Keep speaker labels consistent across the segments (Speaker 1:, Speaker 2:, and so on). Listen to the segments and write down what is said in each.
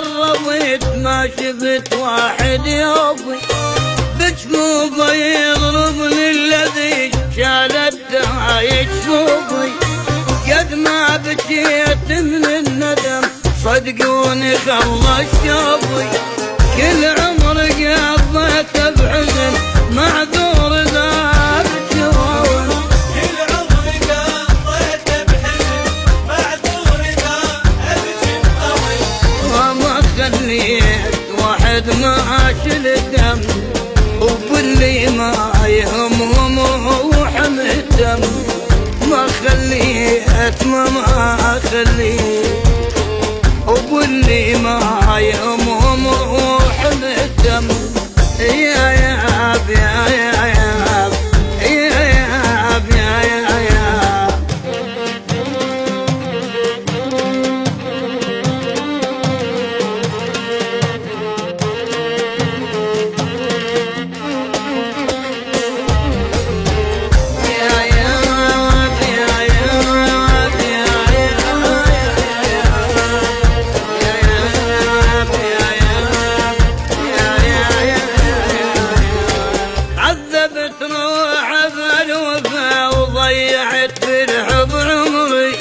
Speaker 1: قربت ما شفت واحد يوفي بجفوفه يضربني الذي شالته يجفوفي. قد ما بكيت من الندم صدقوني خلص شوفي. كل عمر قضيته بحزن معذور ذا بجوافي.
Speaker 2: كل عمر قضيته بحزن معذور ذا بجوافي.
Speaker 1: وما خليت واحد ما شلتم وباللي ما يهمهم روحهم الدم. ما خليت ما خليت وباللي ما يهمهم روحهم الدم. يا ياب يا ياب يا ياب يا ياب. ضيعت بالحب عمري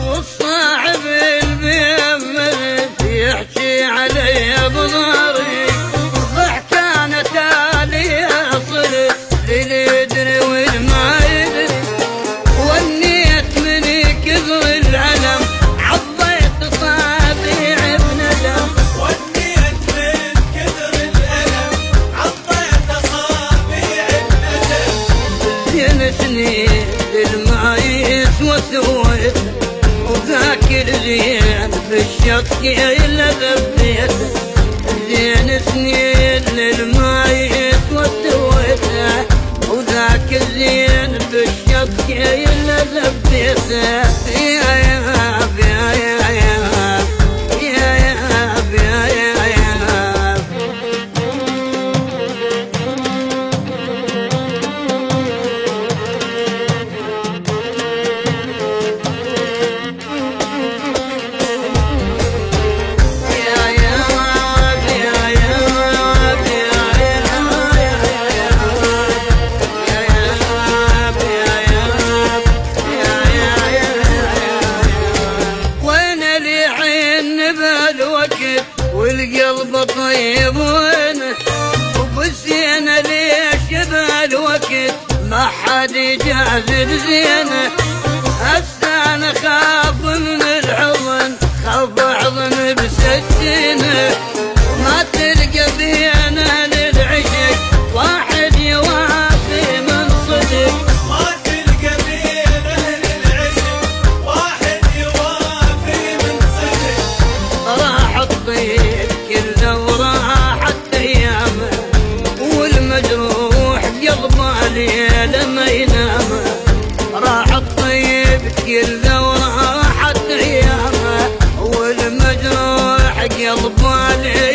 Speaker 1: والصاحب البيمن يحكي علي بظهري. ضحكانة تالي صرت لليدري والما يدري. ونيت من كثر العلم عضيت صابيع بندم.
Speaker 2: ونيت من كثر الألم عضيت أصابيع بندم.
Speaker 1: زين سنين المايس وسويت وذاك الزين بالشط إلا ذبيت. زين سنين للمايس وسويت وذاك الزين بالشط إلا ذبيت. يا ياب يا ياب يا ياب يا ياب. والقلب طيب وينه وبالزينة ليش بالوقت ما حد يجازل زينه. هسه انا خاف من الحضن خاف احضن بسكينه. ما تلقى بينا للعشق واحد يوافي من صدق.
Speaker 2: ما تلقى بينا للعشق واحد يوافي من صدق.
Speaker 1: راح الطيب كله وراحت ايامه والمجروح قلبه ليله ما ينام. راح الطيب كله وراحت ايامه والمجروح قلبه ليله